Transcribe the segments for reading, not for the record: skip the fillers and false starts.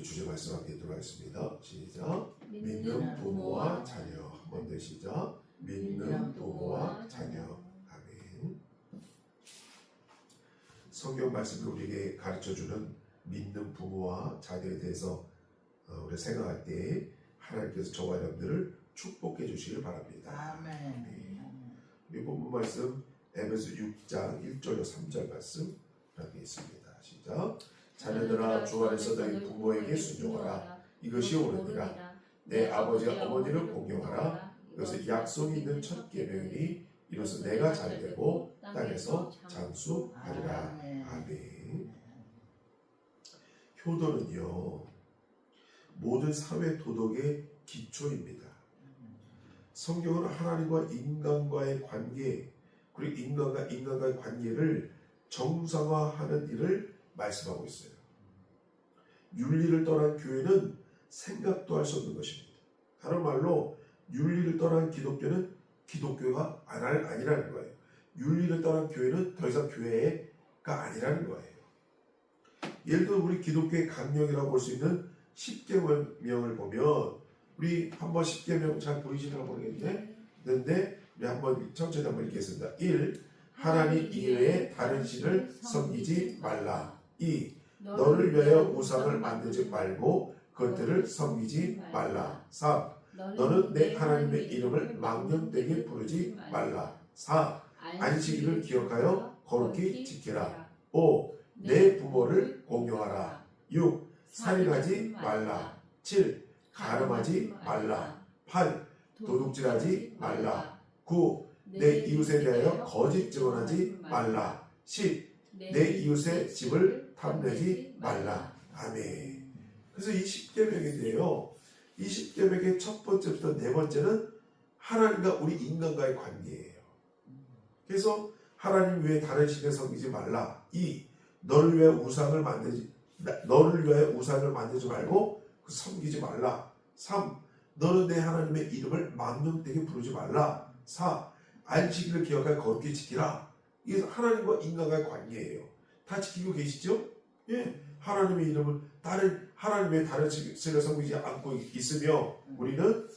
주제 말씀 함께 들어가겠습니다. 시작. 믿는 부모와 자녀. 한 번 더 시작. 믿는 부모와 자녀. 아멘. 성경 말씀이 우리에게 가르쳐주는 믿는 부모와 자녀에 대해서 우리가 생각할 때 하나님께서 저와 여러분들을 축복해 주시길 바랍니다. 아멘. 우리 본문 말씀 에베소 6장 1절로 3절 말씀 하게 있습니다. 시작. 자녀들아 주 안에서 너희 부모에게 순종하라. 이것이 옳으니라. 내 아버지 어머니를 공경하라. 이것은 약속이 있는 첫 계명이니 이로써 내가 잘되고 땅에서 장수하리라. 아멘. 효도는요 모든 사회 도덕의 기초입니다. 성경은 하나님과 인간과의 관계 그리고 인간과의 관계를 정상화하는 일을 말씀하고 있어요. 윤리를 떠난 교회는 생각도 할 수 없는 것입니다. 다른 말로 윤리를 떠난 기독교는 기독교가 아니라는 거예요. 윤리를 떠난 교회는 더 이상 교회가 아니라는 거예요. 예를 들어 우리 기독교의 강령이라고 볼 수 있는 10계명을 보면 우리 한번 10계명 잘 보이시나 모르겠는데 우리 한번 천천히 한번 읽겠습니다. 1. 하나님 이외에 다른 신을 섬기지 말라. 2. 너를 위하여 우상을 만들지 말고 그것들을 섬기지 말라. 3. 너는 내 하나님의 이름을 망령되게 부르지 말라. 4. 안식일을 기억하여 거룩히 지키라. 5. 내 부모를 공경하라. 6. 살인하지 말라. 7. 가늠하지 말라. 8. 도둑질하지 말라. 9. 내 이웃에 대하여 거짓 증언하지 말라. 10. 내 이웃의 집을 탐내지 말라. 아멘. 그래서 이 10계명인데요. 이 10계명의 첫 번째부터 네 번째는 하나님과 우리 인간과의 관계예요. 그래서 하나님 외에 다른 신을 섬기지 말라. 2. 너를 위해 우상을 만들지 말고 섬기지 말라. 3. 너는 내 하나님의 이름을 망령되게 부르지 말라. 4. 안식일을 기억하여 거룩히 지키라. 이게 하나님과 인간과의 관계예요. 다 지키고 계시죠? 예. 하나님의 이름을 하나님의 다른 신을 섬기지 않고 있으며 우리는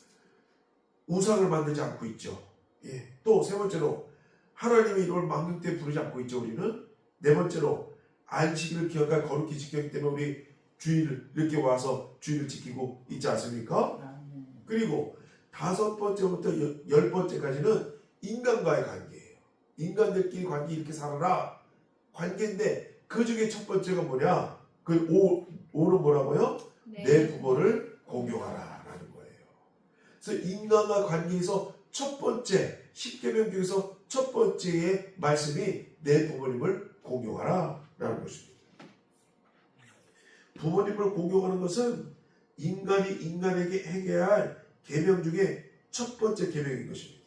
우상을 만들지 않고 있죠. 예. 또 세 번째로 하나님의 이름을 망령되게 부르지 않고 있죠. 우리는 네 번째로 안식일을 기억하여 거룩히 지켰기 때문에 우리 주일을 이렇게 와서 주일을 지키고 있지 않습니까? 그리고 다섯 번째부터 10번째까지는 인간과의 관계예요. 인간들끼리 관계 이렇게 살아라. 관계인데 그 중에 첫 번째가 뭐냐? 그 5는 뭐라고요? 내 부모를 공경하라 라는 거예요. 그래서 인간과 관계에서 첫 번째 10계명 중에서 첫 번째의 말씀이 내 부모님을 공경하라 라는 것입니다. 부모님을 공경하는 것은 인간이 인간에게 행해야 할 계명 중에 첫 번째 계명인 것입니다.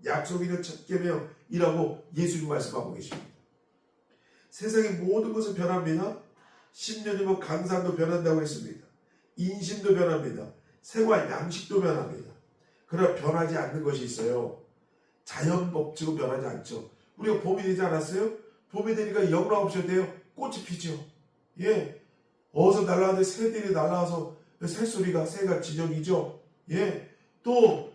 약속 있는 첫 계명이라고 예수님 말씀하고 계십니다. 세상의 모든 것은 변합니다. 10년이면 강산도 변한다고 했습니다. 인심도 변합니다. 생활 양식도 변합니다. 그러나 변하지 않는 것이 있어요. 자연 법칙은 변하지 않죠. 우리가 봄이 되지 않았어요? 봄이 되니까 영락없이 돼요. 꽃이 피죠. 예. 어서 날아가는데 새들이 날아와서 새소리가 새가 지정이죠. 예. 또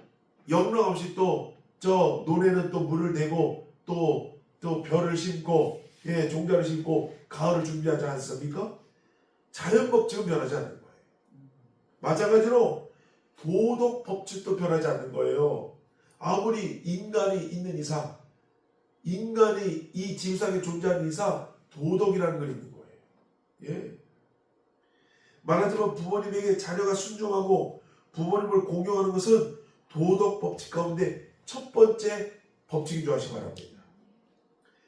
영락없이 또 저 논에는 또 물을 대고 또 벼를 심고 예, 종자를 심고 가을을 준비하지 않습니까? 자연 법칙은 변하지 않는 거예요. 마찬가지로 도덕 법칙도 변하지 않는 거예요. 아무리 인간이 있는 이상, 인간이 이 지구상에 존재하는 이상 도덕이라는 건 있는 거예요. 예. 말하자면 부모님에게 자녀가 순종하고 부모님을 공경하는 것은 도덕 법칙 가운데 첫 번째 법칙인 줄 아시기 바랍니다.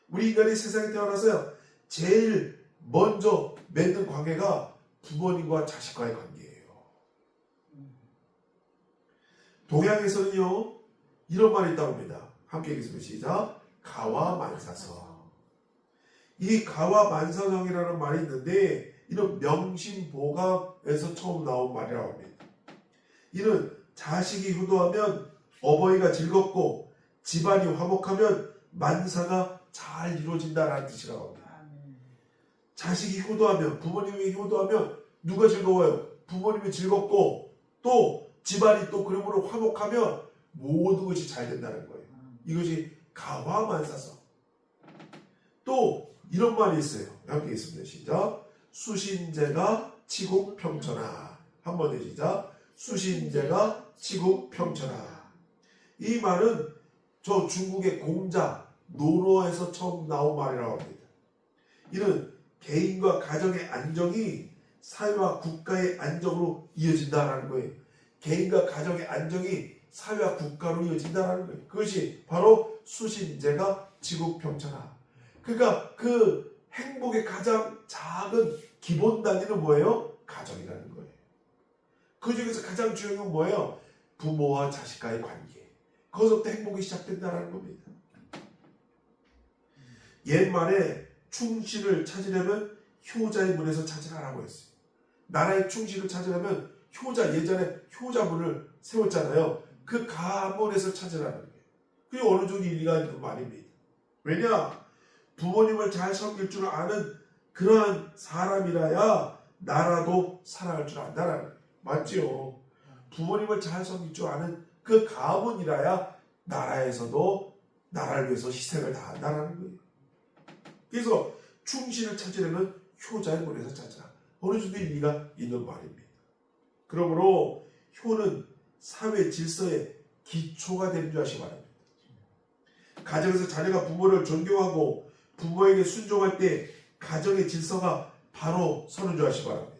우리 인간이 세상에 태어나서요 제일 먼저 맺는 관계가 부모님과 자식과의 관계예요. 동양에서는요 이런 말이 있다고 합니다. 함께 읽겠습니다. 시작. 가와만사성. 이 가와만사성이라는 말이 있는데 이는 명심보감에서 처음 나온 말이라고 합니다. 이는 자식이 효도하면 어버이가 즐겁고 집안이 화목하면 만사가 잘 이루어진다라는 뜻이라고 합니다. 자식이 효도하면 부모님이 효도하면 누가 즐거워요? 부모님이 즐겁고 또 집안이 또 그러므로 화목하면 모든 것이 잘 된다는 거예요. 이것이 가화만사성. 또 이런 말이 있어요. 함께 있습니다. 시작. 수신제가 치국평천하. 한 번 더 시작. 수신제가 치국평천하. 이 말은 저 중국의 공자 노노에서 처음 나온 말이라고 합니다. 이는 개인과 가정의 안정이 사회와 국가의 안정으로 이어진다라는 거예요. 개인과 가정의 안정이 사회와 국가로 이어진다라는 거예요. 그것이 바로 수신제가 치국평천하. 그러니까 그 행복의 가장 작은 기본 단위는 뭐예요? 가정이라는 거예요. 그 중에서 가장 중요한 건 뭐예요? 부모와 자식과의 관계. 거기서부터 행복이 시작된다는 겁니다. 옛말에 충실을 찾으려면 효자의 문에서 찾으라고 했어요. 나라의 충실을 찾으려면 효자, 예전에 효자문을 세웠잖아요. 그 가문에서 찾으라는 거예요. 그게 어느 정도 일리가 있는 말입니다. 왜냐? 부모님을 잘 섬길 줄 아는 그러한 사람이라야 나라도 살아갈 줄 안다라는 거예요. 맞지요? 부모님을 잘 섬길 줄 아는 그 가문이라야 나라에서도 나라를 위해서 희생을 다한다라는 거예요. 그래서 충실을 찾으려면 효자의 문에서 찾으라. 어느 정도 일리가 있는 말입니다. 그러므로 효는 사회 질서의 기초가 되는 줄 아시기 바랍니다. 가정에서 자녀가 부모를 존경하고 부모에게 순종할 때 가정의 질서가 바로 서는 줄 아시기 바랍니다.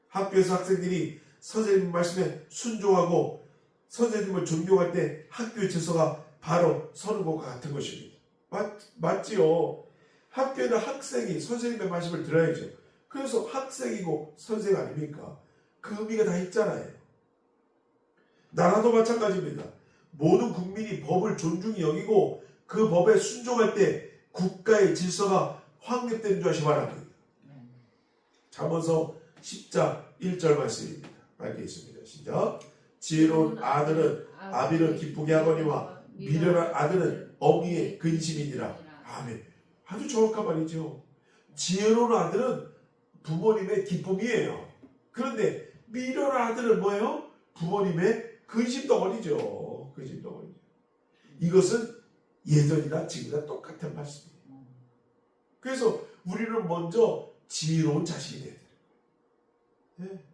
학교에서 학생들이 선생님 말씀에 순종하고 선생님을 존경할 때 학교의 질서가 바로 서는 것과 같은 것입니다. 맞지요? 학교에는 학생이 선생님의 말씀을 들어야죠. 그래서 학생이고 선생 아닙니까? 그 의미가 다 있잖아요. 나라도 마찬가지입니다. 모든 국민이 법을 존중히 여기고 그 법에 순종할 때 국가의 질서가 확립되는 줄 아시기 바랍니다. 잠언서 10장 1절 말씀입니다. 밝게 있습니다. 시작. 지혜로운 아들은 아비를 기쁘게 하거니와 미련한 아들은 어미의 근심이니라. 아멘. 아주 정확한 말이죠. 지혜로운 아들은 부모님의 기쁨이에요. 그런데 미련한 아들은 뭐예요? 부모님의 근심덩어리죠. 근심덩어리죠. 이것은 예전이나 지금이나 똑같은 말씀이에요. 그래서 우리는 먼저 지혜로운 자식이 돼야 돼요. 네.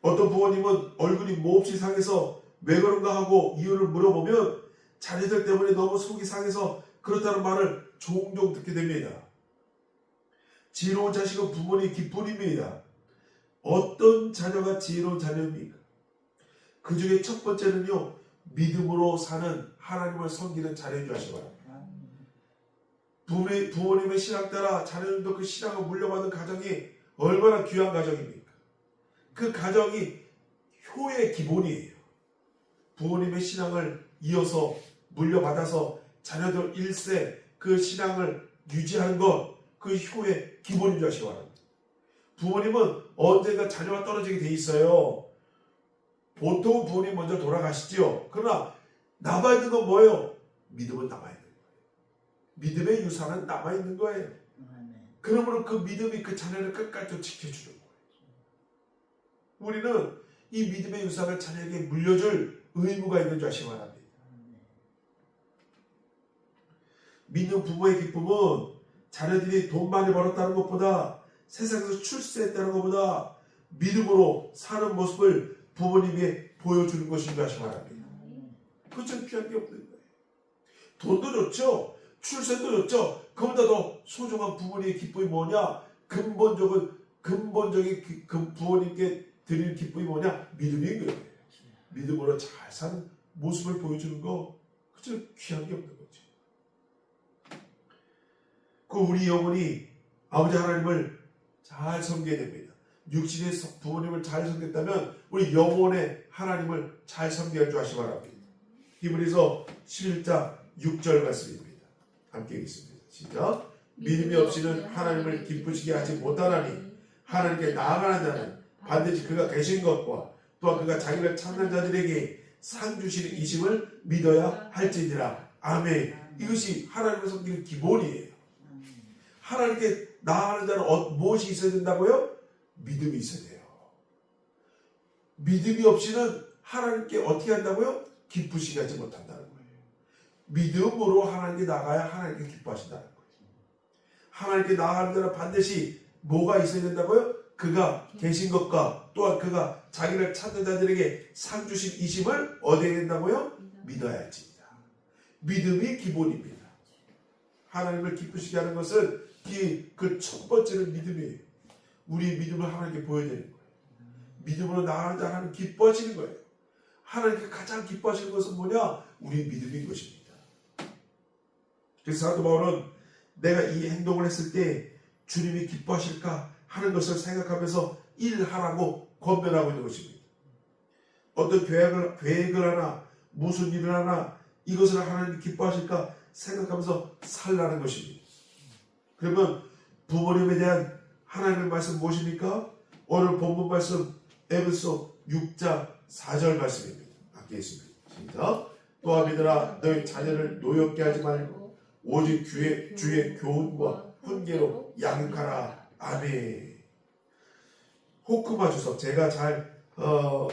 어떤 부모님은 얼굴이 몹시 상해서 왜 그런가 하고 이유를 물어보면 자녀들 때문에 너무 속이 상해서 그렇다는 말을 종종 듣게 됩니다. 지혜로운 자식은 부모님의 기쁨입니다. 어떤 자녀가 지혜로운 자녀입니까? 그 중에 첫 번째는요, 믿음으로 사는 하나님을 섬기는 자녀인 줄 아시기 바랍니다. 부모님의 신앙 따라 자녀들도 그 신앙을 물려받은 가정이 얼마나 귀한 가정입니까? 그 가정이 효의 기본이에요. 부모님의 신앙을 이어서 물려받아서 자녀들 일세 그 신앙을 유지하는 것, 그 효의 기본인 줄 아시기 바랍니다. 부모님은 언젠가 자녀와 떨어지게 돼 있어요. 보통 부모님 먼저 돌아가시죠. 그러나 남아있는 건 뭐예요? 믿음은 남아있는 거예요. 믿음의 유산은 남아있는 거예요. 그러므로 그 믿음이 그 자녀를 끝까지 지켜주는 거예요. 우리는 이 믿음의 유산을 자녀에게 물려줄 의무가 있는 줄 아시기 바랍니다. 믿는 부모의 기쁨은 자녀들이 돈 많이 벌었다는 것보다 세상에서 출세했다는 것보다 믿음으로 사는 모습을 부모님에게 보여주는 것인 줄 아시기 바랍니다. 그것은 귀한 게 없는 거예요. 돈도 좋죠. 출세도 좋죠. 그보다 더 소중한 부모님의 기쁨이 뭐냐? 근본적인 그 부모님께 드리는 기쁨이 뭐냐? 믿음인 거예요. 믿음으로 잘 사는 모습을 보여주는 거, 그저 귀한 게 없는 거죠. 그 우리 영혼이 아버지 하나님을 잘 섬겨야 됩니다. 육신의 부모님을 잘 섬겼다면 우리 영혼의 하나님을 잘 섬겨야 할 줄 아시기 바랍니다. 히브리서 11장 6절 말씀입니다. 함께 읽겠습니다. 시작. 믿음이 없이는 하나님을 기쁘시게 하지 못하나니 하나님께 나아가는 자는 반드시 그가 계신 것과 또한 그가 자기를 찾는 자들에게 상 주시는 이심을 믿어야 할지니라. 아멘. 이것이 하나님을 섬기는 기본이에요. 하나님께 나아가는 자는 무엇이 있어야 된다고요? 믿음이 있어야 돼요. 믿음이 없이는 하나님께 어떻게 한다고요? 기쁘시게 하지 못한다는 거예요. 믿음으로 하나님께 나가야 하나님께 기뻐하신다는 거예요. 하나님께 나가는 데는 반드시 뭐가 있어야 된다고요? 그가 계신 것과 또한 그가 자기를 찾는 자들에게 상 주신 이심을 얻어야 된다고요? 믿어야 할지니다. 믿음이 기본입니다. 하나님을 기쁘시게 하는 것은 그 첫 번째는 믿음이에요. 우리의 믿음을 하나님께 보여드리는 거예요. 믿음으로 나가는 자 하나님 기뻐하시는 거예요. 하나님께 가장 기뻐하시는 것은 뭐냐? 우리의 믿음인 것입니다. 그래서 사도 바울은 내가 이 행동을 했을 때 주님이 기뻐하실까 하는 것을 생각하면서 일하라고 권면하고 있는 것입니다. 어떤 계획을 하나 무슨 일을 하나 이것을 하나님이 기뻐하실까 생각하면서 살라는 것입니다. 그러면 부모님에 대한 하나님의 말씀 무엇입니까? 오늘 본문 말씀 에베소 6장 4절 말씀입니다. 함께 있습니다. 시작. 또 아비들아 너희 자녀를 노엽게 하지 말고 오직 주의 교훈과 훈계로 양육하라. 아멘. 호크마 주석, 제가 잘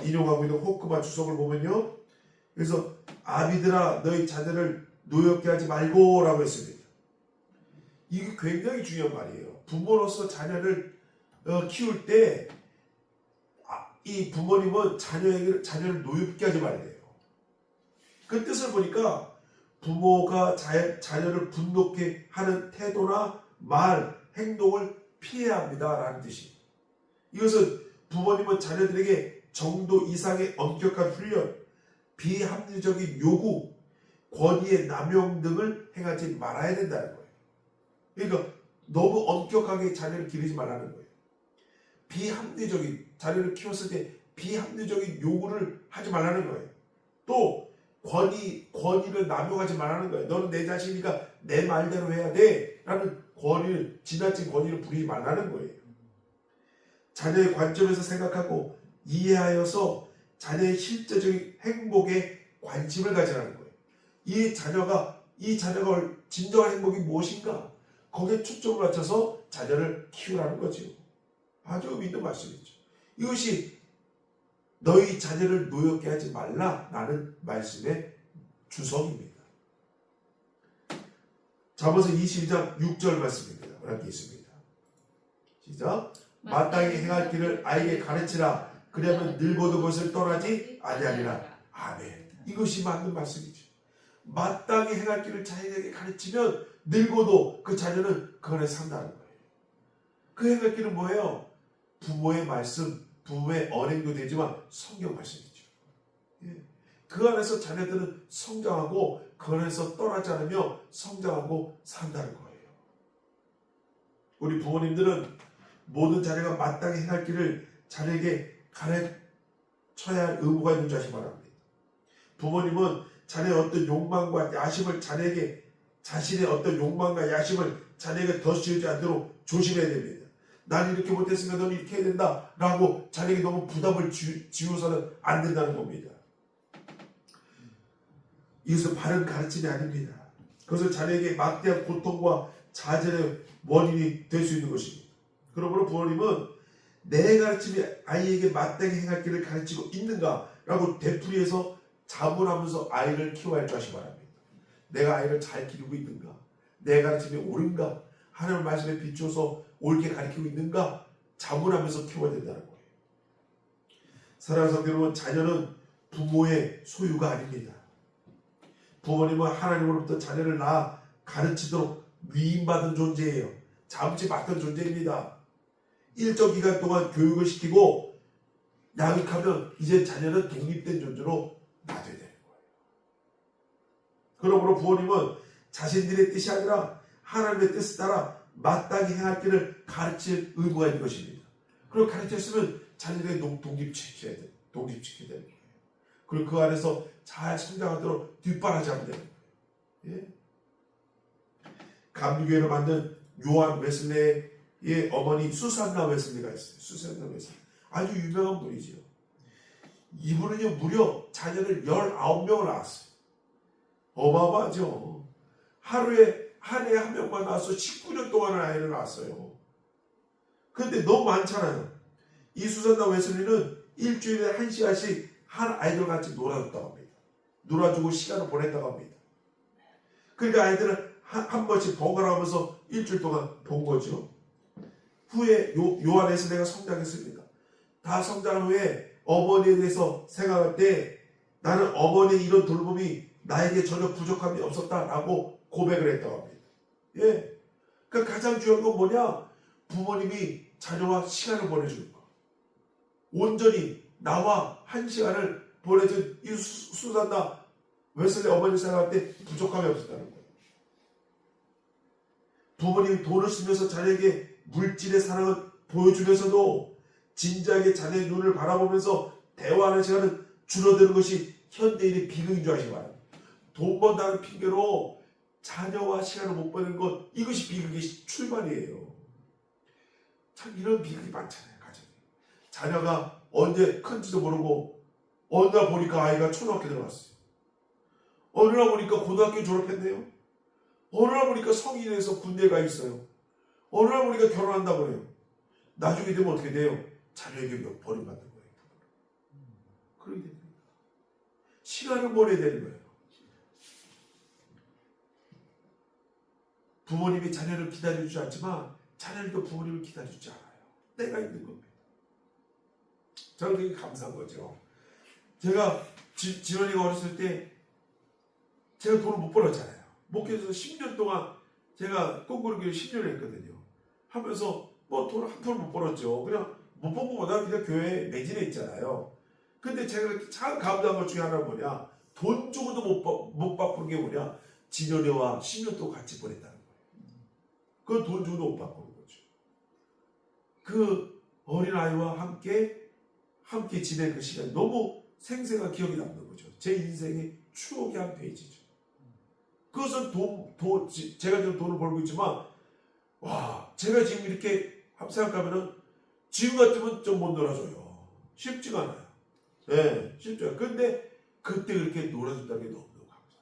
인용하고 있는 호크마 주석을 보면요, 그래서 아비들아 너희 자녀를 노엽게 하지 말고 라고 했습니다. 이게 굉장히 중요한 말이에요. 부모로서 자녀를 키울 때 이 부모님은 자녀를 노엽게 하지 말래요. 그 뜻을 보니까 부모가 자녀를 분노케 하는 태도나 말, 행동을 피해야 합니다 라는 뜻이에요. 이것은 부모님은 자녀들에게 정도 이상의 엄격한 훈련, 비합리적인 요구, 권위의 남용 등을 행하지 말아야 된다는 거예요. 그러니까 너무 엄격하게 자녀를 기르지 말라는 거예요. 비합리적인, 자녀를 키웠을 때 비합리적인 요구를 하지 말라는 거예요. 또 권위를 남용하지 말라는 거예요. 너는 내 자식이니까 내 말대로 해야 돼 라는 지나친 권위를 부리지 말라는 거예요. 자녀의 관점에서 생각하고 이해하여서 자녀의 실제적인 행복에 관심을 가지라는 거예요. 이 자녀가 진정한 행복이 무엇인가? 거기에 초점을 맞춰서 자녀를 키우라는 거죠. 아주 믿는 말씀이죠. 이것이 너희 자녀를 노엽게 하지 말라라는 말씀의 주석입니다. 잠언서 22장 6절 말씀입니다. 함께 있습니다. 시작. 마땅히 행할 길을 아이에게 가르치라. 그러면 늙어도 그것을 떠나지 아니하리라. 아멘. 이것이 맞는 말씀이죠. 마땅히 행할 길을 자녀에게 가르치면 늙어도 그 자녀는 그 안에 산다는 거예요. 그 행할 길은 뭐예요? 부모의 말씀, 부모의 언행도 되지만 성경 말씀이죠. 그 안에서 자녀들은 성장하고 그 안에서 떠나지 않으며 성장하고 산다는 거예요. 우리 부모님들은 모든 자녀가 마땅히 행할 길을 자녀에게 가르쳐야 할 의무가 있는 줄 아시기 바랍니다. 부모님은 자녀의 어떤 욕망과 야심을 자신의 어떤 욕망과 야심을 자녀에게 더 씌우지 않도록 조심해야 됩니다. 난 이렇게 못했으면 너는 이렇게 해야 된다 라고 자녀에게 너무 부담을 지우서는 안 된다는 겁니다. 이것은 바른 가르침이 아닙니다. 그것은 자녀에게 막대한 고통과 좌절의 원인이 될 수 있는 것입니다. 그러므로 부모님은 내 가르침이 아이에게 마땅히 행할 길을 가르치고 있는가 라고 되풀이해서 자문하면서 아이를 키워야 할 줄 아시기 바랍니다. 내가 아이를 잘 기르고 있는가? 내 가르침이 옳은가? 하나님의 말씀에 비추어서 옳게 가르치고 있는가? 자문하면서 키워야 된다는 거예요. 사랑하는 성도 여러분, 자녀는 부모의 소유가 아닙니다. 부모님은 하나님으로부터 자녀를 낳아 가르치도록 위임받은 존재예요. 잠시 맡은 존재입니다. 일정 기간 동안 교육을 시키고 양육하면 이제 자녀는 독립된 존재로 놔둬야 되는 거예요. 그러므로 부모님은 자신들의 뜻이 아니라 하나님의 뜻에 따라 마땅히 행할 길을 가르칠 의무가 있는 것입니다. 그리고 가르쳤으면 자녀들에게 독립시켜야 되는 거예요. 그리고 그 안에서 잘 성장하도록 뒷바라지 하면 되는 거예요. 예? 감리교회를 만든 요한 웨슬레의 어머니 수산나 웨슬리가 있어요. 수산나 웨슬리. 아주 유명한 분이죠. 이분은요, 무려 자녀를 19명을 낳았어요. 어마어마하죠. 한 해에 한 명만 낳아서 19년 동안을 아이를 낳았어요. 그런데 너무 많잖아요. 이 수산나 웨슬리는 일주일에 1시간씩 한 아이들 같이 놀아줬다고 합니다. 놀아주고 시간을 보냈다고 합니다. 그러니까 아이들은 한 번씩 번갈아 가면서 일주일 동안 본 거죠. 후에 요 안에서 내가 성장했습니다. 다 성장한 후에 어머니에 대해서 생각할 때 나는 어머니의 이런 돌봄이 나에게 전혀 부족함이 없었다라고 고백을 했다고 합니다. 예. 그러니까 가장 중요한 건 뭐냐? 부모님이 자녀와 시간을 보내주는 거. 온전히 나와 한 시간을 보내준 이 수산나 웨슬리 어머니 생각할 때 부족함이 없었다는 거예요. 부모님이 돈을 쓰면서 자녀에게 물질의 사랑을 보여주면서도 진지하게 자녀의 눈을 바라보면서 대화하는 시간은 줄어드는 것이 현대인의 비극인 줄 아시기 바랍니다. 돈 번다는 핑계로 자녀와 시간을 못 보내는 것, 이것이 비극의 출발이에요. 참 이런 비극이 많잖아요. 가정에. 자녀가 언제 큰지도 모르고 어느 날 보니까 아이가 초등학교 들어갔어요. 어느 날 보니까 고등학교 졸업했네요. 어느 날 보니까 성인이 돼서 군대에 가 있어요. 어느 날 보니까 결혼한다고 그래요. 나중에 되면 어떻게 돼요? 자녀에게 버림받는 거예요. 그러게 됩니다. 시간을 보내야 되는 거예요. 부모님이 자녀를 기다려주지 않지만 자녀도 부모님을 기다려주지 않아요. 때가 있는 겁니다. 저는 되게 감사한 거죠. 제가 진원이가 어렸을 때 제가 돈을 못 벌었잖아요. 목회에서 10년 동안 제가 꿈꾸기를 10년을 했거든요. 하면서 뭐 돈 한 푼 못 벌었죠. 그냥 못 번 것보다 그냥 교회에 매진해 있잖아요. 근데 제가 참 감사한 것 중에 하나는 뭐냐? 돈 주고도 못 바꾸는 게 뭐냐? 진원이와 10년 동안 같이 보냈다는 거예요. 그건 돈 주고도 못 바꾸는 거죠. 그 어린아이와 함께 지낸 그 시간 너무 생생한 기억이 남는 거죠. 제 인생의 추억의 한 페이지죠. 그것은 제가 지금 돈을 벌고 있지만, 와, 제가 지금 이렇게 생각하면은 지금 같으면 좀 못 놀아줘요. 쉽지가 않아요. 네, 쉽지 않아요. 근데 그때 그렇게 놀아준다는 게 너무너무 감사합니다.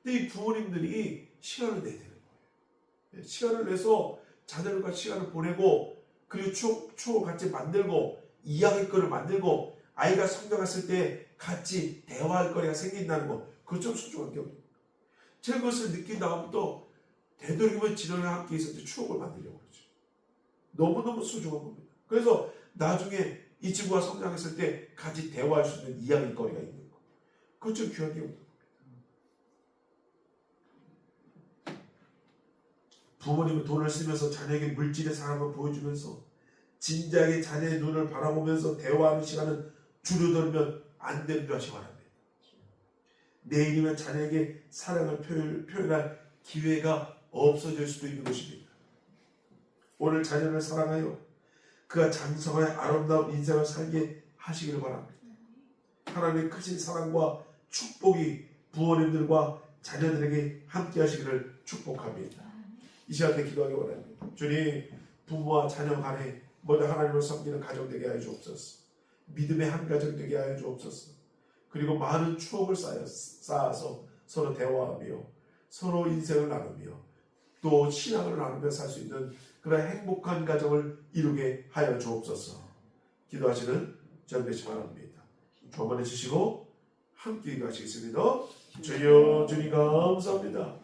근데 이 부모님들이 시간을 내야 되는 거예요. 시간을 내서 자녀들과 시간을 보내고, 그리고 추억 같이 만들고, 이야기거리를 만들고, 아이가 성장했을 때 같이 대화할 거리가 생긴다는 거, 그거 좀 소중한 게 없어요. 제가 그것을 느낀 다음부터 되도록이면 진원이와 함께 있을 때 추억을 만들려고 그러죠. 너무너무 소중한 겁니다. 그래서 나중에 이 친구가 성장했을 때 같이 대화할 수 있는 이야기거리가 있는 거. 그것 좀 귀한 게 없는 겁니다. 부모님은 돈을 쓰면서 자녀에게 물질의 사랑을 보여주면서 진지하게 자녀의 눈을 바라보면서 대화하는 시간은 줄여들면 안 되는 줄 아시기 바랍니다. 내일이면 자녀에게 사랑을 표현할 기회가 없어질 수도 있는 것입니다. 오늘 자녀를 사랑하여 그가 장성하여 아름다운 인생을 살게 하시기를 바랍니다. 하나님의 크신 사랑과 축복이 부모님들과 자녀들에게 함께 하시기를 축복합니다. 이 시간에 기도하기 원합니다. 주님, 부모와 자녀 간에 먼저 하나님을 섬기는 가정 되게 하여 주옵소서. 믿음의 한 가정 되게 하여 주옵소서. 그리고 많은 추억을 쌓아서 서로 대화하며 서로 인생을 나누며 또 신앙을 나누며 살 수 있는 그런 행복한 가정을 이루게 하여 주옵소서. 기도하시는 전 되시 바랍니다. 조언해 주시고 함께 기도하시겠습니다. 주여, 주님 감사합니다.